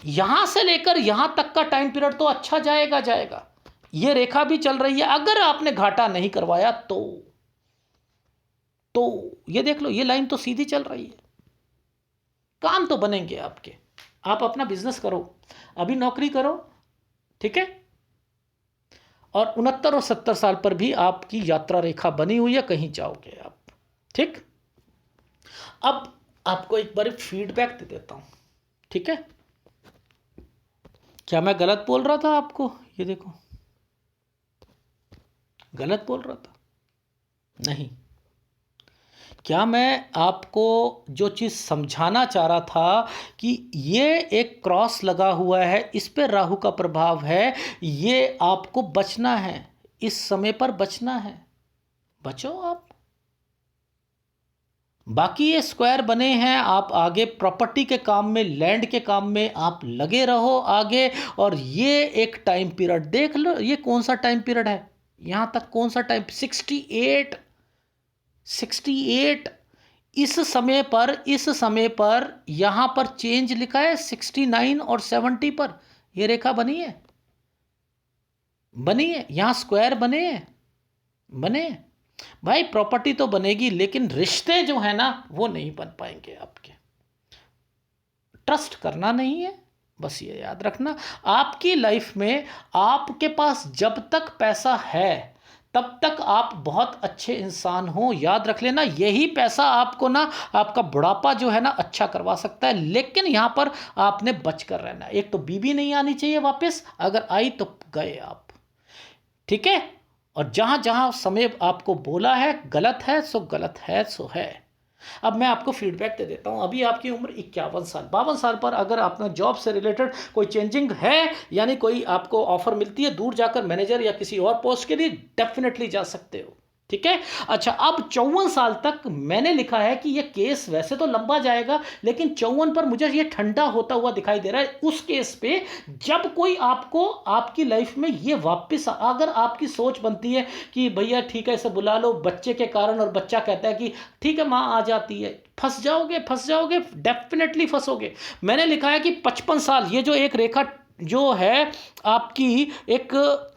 यहां से लेकर यहां तक का टाइम पीरियड तो अच्छा जाएगा जाएगा। ये रेखा भी चल रही है, अगर आपने घाटा नहीं करवाया तो ये देख लो, ये लाइन तो सीधी चल रही है। काम तो बनेंगे आपके, आप अपना बिजनेस करो, अभी नौकरी करो, ठीक है। और 69 और 70 साल पर भी आपकी यात्रा रेखा बनी हुई है, कहीं जाओगे आप, ठीक। अब आपको एक बार फीडबैक दे देता हूं, ठीक है। क्या मैं गलत बोल रहा था आपको? ये देखो, गलत बोल रहा था? नहीं। क्या मैं आपको जो चीज़ समझाना चाह रहा था कि ये एक क्रॉस लगा हुआ है, इस पे राहु का प्रभाव है, ये आपको बचना है, इस समय पर बचना है, बचो आप। बाकी ये स्क्वायर बने हैं, आप आगे प्रॉपर्टी के काम में, लैंड के काम में आप लगे रहो आगे। और ये एक टाइम पीरियड देख लो, ये कौन सा टाइम पीरियड है, यहां तक कौन सा टाइम, 68। इस समय पर यहां पर चेंज लिखा है 69 और 70 पर, ये रेखा बनी है, यहां स्क्वायर बने। भाई प्रॉपर्टी तो बनेगी, लेकिन रिश्ते जो है ना वो नहीं बन पाएंगे आपके। ट्रस्ट करना नहीं है, बस ये याद रखना। आपकी लाइफ में आपके पास जब तक पैसा है तब तक आप बहुत अच्छे इंसान हो, याद रख लेना। यही पैसा आपको ना आपका बुढ़ापा जो है ना अच्छा करवा सकता है, लेकिन यहां पर आपने बच कर रहना। एक तो बीबी नहीं आनी चाहिए वापस, अगर आई तो गए आप, ठीक है। और जहां जहां समय आपको बोला है गलत है सो गलत है सो है। अब मैं आपको फीडबैक दे देता हूं। अभी आपकी उम्र 51 साल 52 साल पर अगर अपना जॉब से रिलेटेड कोई चेंजिंग है, यानी कोई आपको ऑफर मिलती है दूर जाकर मैनेजर या किसी और पोस्ट के लिए, डेफिनेटली जा सकते हो, ठीक है। अच्छा, अब 54 साल तक मैंने लिखा है कि ये केस वैसे तो लंबा जाएगा, लेकिन 54 पर मुझे ये ठंडा होता हुआ दिखाई दे रहा है उस केस पे जब कोई आपको आपकी लाइफ में ये वापस, अगर आपकी सोच बनती है कि भैया ठीक है इसे बुला लो बच्चे के कारण, और बच्चा कहता है कि ठीक है माँ आ जाती है, फंस जाओगे, डेफिनेटली फंसोगे। मैंने लिखा है कि 55 साल, ये जो एक रेखा जो है आपकी, एक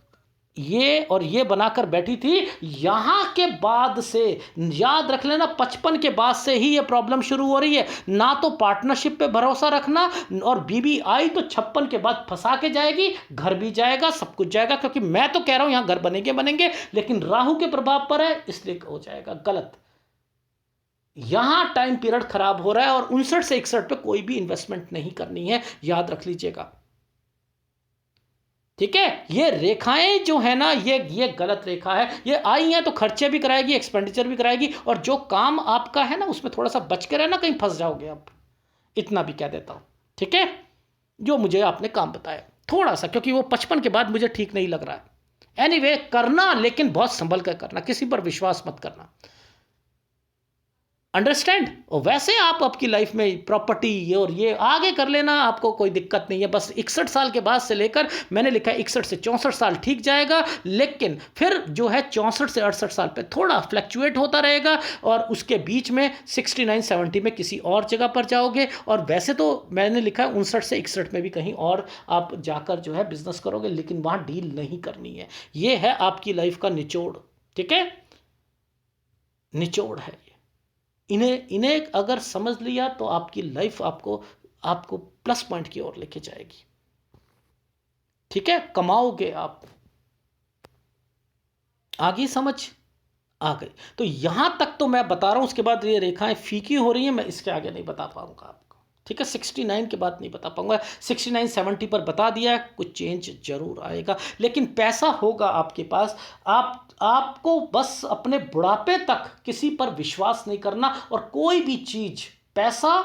ये और ये बनाकर बैठी थी, यहां के बाद से याद रख लेना 55 के बाद से ही ये प्रॉब्लम शुरू हो रही है। ना तो पार्टनरशिप पे भरोसा रखना, और बीबी आई तो 56 के बाद फंसा के जाएगी, घर भी जाएगा, सब कुछ जाएगा। क्योंकि मैं तो कह रहा हूं यहां घर बनेंगे, लेकिन राहु के प्रभाव पर है, इसलिए हो जाएगा गलत। यहां टाइम पीरियड खराब हो रहा है, और 59 से 61 पे कोई भी इन्वेस्टमेंट नहीं करनी है, याद रख लीजिएगा, ठीक है। ये रेखाएं जो है ना ये गलत रेखा है, ये आई हैं तो खर्चे भी कराएगी, एक्सपेंडिचर भी कराएगी, और जो काम आपका है ना उसमें थोड़ा सा बच के रहना, कहीं फंस जाओगे आप, इतना भी कह देता हूं, ठीक है। जो मुझे आपने काम बताया थोड़ा सा, क्योंकि वो 55 के बाद मुझे ठीक नहीं लग रहा है। एनीवे करना, लेकिन बहुत संभल कर करना, किसी पर विश्वास मत करना, अंडरस्टैंड। और वैसे आप आपकी लाइफ में प्रॉपर्टी ये और ये आगे कर लेना, आपको कोई दिक्कत नहीं है। बस 61 साल के बाद से लेकर, मैंने लिखा है 61 से 64 साल ठीक जाएगा, लेकिन फिर जो है 64 से 68 साल पे थोड़ा फ्लैक्चुएट होता रहेगा, और उसके बीच में 69-70 में किसी और जगह पर जाओगे। और वैसे तो मैंने लिखा है 59 से 61 में भी कहीं और आप जाकर जो है बिजनेस करोगे, लेकिन वहाँ डील नहीं करनी है। ये है आपकी लाइफ का निचोड़, ठीक है, निचोड़ है। इन्हें अगर समझ लिया तो आपकी लाइफ आपको आपको प्लस पॉइंट की ओर लेके जाएगी, ठीक है, कमाओगे आप। आ गई समझ? आ गई। तो यहाँ तक तो मैं बता रहा हूँ, उसके बाद ये रेखाएं फीकी हो रही हैं, मैं इसके आगे नहीं बता पाऊँगा आपको, ठीक है? 69 के बाद नहीं बता पाऊँगा। 69 70 पर बता दिया है, कुछ चेंज जरूर आएगा, लेकिन पैसा होगा आपके पास। आपको बस अपने बुढ़ापे तक किसी पर विश्वास नहीं करना, और कोई भी चीज़, पैसा,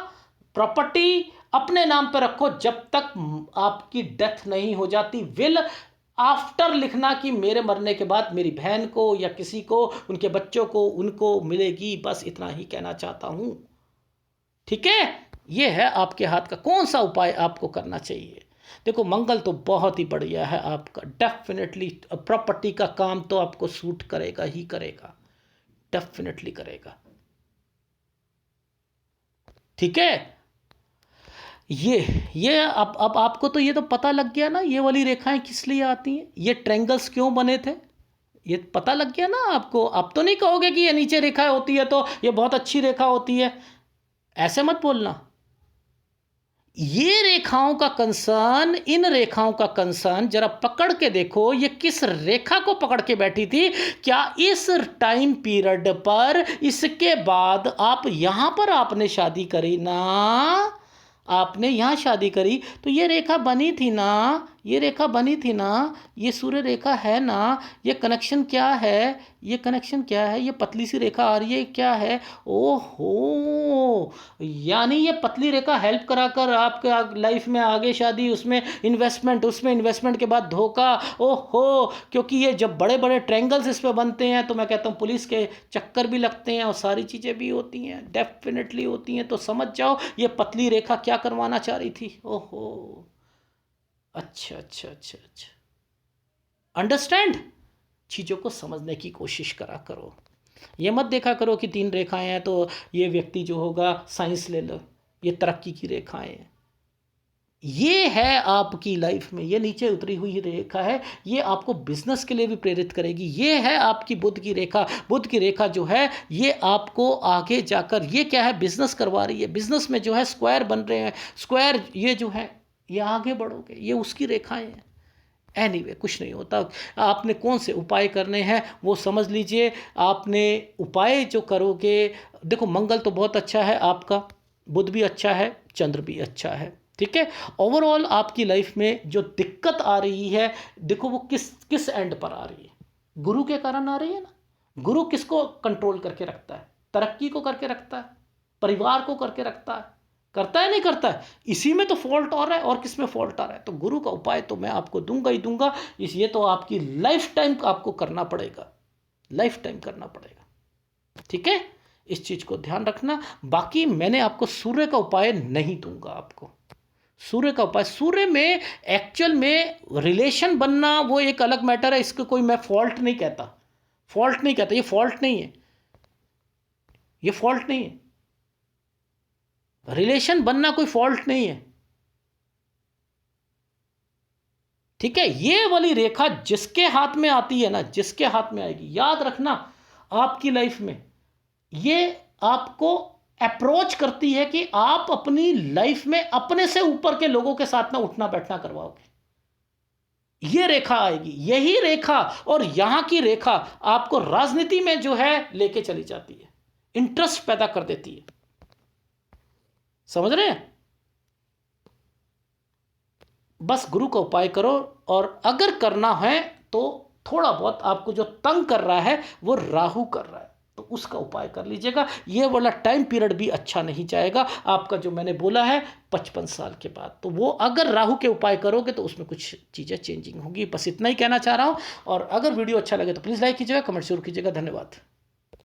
प्रॉपर्टी अपने नाम पर रखो जब तक आपकी डेथ नहीं हो जाती। विल आफ्टर लिखना कि मेरे मरने के बाद मेरी बहन को या किसी को, उनके बच्चों को, उनको मिलेगी, बस इतना ही कहना चाहता हूं, ठीक है? ये है आपके हाथ का, कौन सा उपाय आपको करना चाहिए। देखो मंगल तो बहुत ही बढ़िया है आपका, डेफिनेटली प्रॉपर्टी का काम तो आपको सूट करेगा ही करेगा, डेफिनेटली करेगा, ठीक है? ये अब आपको तो ये तो पता लग गया ना, ये वाली रेखाएं किस लिए आती हैं, ये ट्रायंगल्स क्यों बने थे, ये पता लग गया ना आपको। आप तो नहीं कहोगे कि ये नीचे रेखा होती है तो ये बहुत अच्छी रेखा होती है, ऐसे मत बोलना। ये रेखाओं का कंसर्न, इन रेखाओं का कंसर्न जरा पकड़ के देखो, ये किस रेखा को पकड़ के बैठी थी। क्या इस टाइम पीरियड पर, इसके बाद आप यहां पर आपने शादी करी ना, आपने यहाँ शादी करी तो ये रेखा बनी थी ना, ये रेखा बनी थी ना, ये सूर्य रेखा है ना। ये कनेक्शन क्या है, ये कनेक्शन क्या है, ये पतली सी रेखा आ रही है, क्या है, ओहो, यानी ये पतली रेखा हेल्प कराकर आपके लाइफ में आगे शादी, उसमें इन्वेस्टमेंट, उसमें इन्वेस्टमेंट के बाद धोखा, ओहो। क्योंकि ये जब बड़े बड़े ट्रायंगल्स इस पर बनते हैं तो मैं कहता हूँ पुलिस के चक्कर भी लगते हैं और सारी चीज़ें भी होती हैं, डेफिनेटली होती हैं। तो समझ जाओ ये पतली रेखा क्या करवाना चाह रही थी, ओहो। अच्छा अच्छा अच्छा अच्छा, अंडरस्टैंड, चीज़ों को समझने की कोशिश करा करो। ये मत देखा करो कि 3 रेखाएं हैं तो ये व्यक्ति जो होगा, साइंस ले लो, ये तरक्की की रेखाएं हैं। ये है आपकी लाइफ में, ये नीचे उतरी हुई रेखा है, ये आपको बिजनेस के लिए भी प्रेरित करेगी। ये है आपकी बुध की रेखा। बुध की रेखा जो है ये आपको आगे जाकर, ये क्या है, बिजनेस करवा रही है। बिजनेस में जो है स्क्वायर बन रहे हैं, स्क्वायर ये जो है, ये आगे बढ़ोगे, ये उसकी रेखाएं हैं। एनीवे कुछ नहीं होता। आपने कौन से उपाय करने हैं वो समझ लीजिए। आपने उपाय जो करोगे, देखो मंगल तो बहुत अच्छा है आपका, बुध भी अच्छा है, चंद्र भी अच्छा है, ठीक है। ओवरऑल आपकी लाइफ में जो दिक्कत आ रही है, देखो वो किस किस एंड पर आ रही है, गुरु के कारण आ रही है ना। गुरु किसको कंट्रोल करके रखता है, तरक्की को करके रखता है, परिवार को करके रखता है, करता है नहीं करता है, इसी में तो फॉल्ट आ रहा है, और किस में फॉल्ट आ रहा है। तो गुरु का उपाय तो मैं आपको दूंगा ही दूंगा, इस ये तो आपकी लाइफ टाइम आपको करना पड़ेगा, लाइफ टाइम करना पड़ेगा, ठीक है। इस चीज़ को ध्यान रखना। बाकी मैंने आपको सूर्य का उपाय नहीं दूंगा आपको, सूर्य का उपाय, सूर्य में एक्चुअल में रिलेशन बनना वो एक अलग मैटर है, इसको कोई मैं फॉल्ट नहीं कहता, फॉल्ट नहीं कहता, ये फॉल्ट नहीं है, ये फॉल्ट नहीं है, रिलेशन बनना कोई फॉल्ट नहीं है, ठीक है। ये वाली रेखा जिसके हाथ में आती है ना, जिसके हाथ में आएगी, याद रखना आपकी लाइफ में ये आपको अप्रोच करती है कि आप अपनी लाइफ में अपने से ऊपर के लोगों के साथ ना उठना बैठना करवाओगे। ये रेखा आएगी, यही रेखा और यहां की रेखा आपको राजनीति में जो है लेके चली जाती है, इंटरेस्ट पैदा कर देती है, समझ रहे हैं। बस गुरु का उपाय करो, और अगर करना है तो थोड़ा बहुत आपको जो तंग कर रहा है वो राहु कर रहा है, तो उसका उपाय कर लीजिएगा। ये वाला टाइम पीरियड भी अच्छा नहीं जाएगा आपका, जो मैंने बोला है 55 साल के बाद। तो वो अगर राहु के उपाय करोगे तो उसमें कुछ चीज़ें चेंजिंग होंगी। बस इतना ही कहना चाह रहा हूँ। और अगर वीडियो अच्छा लगे तो प्लीज़ लाइक कीजिएगा, कमेंट जरूर कीजिएगा। धन्यवाद।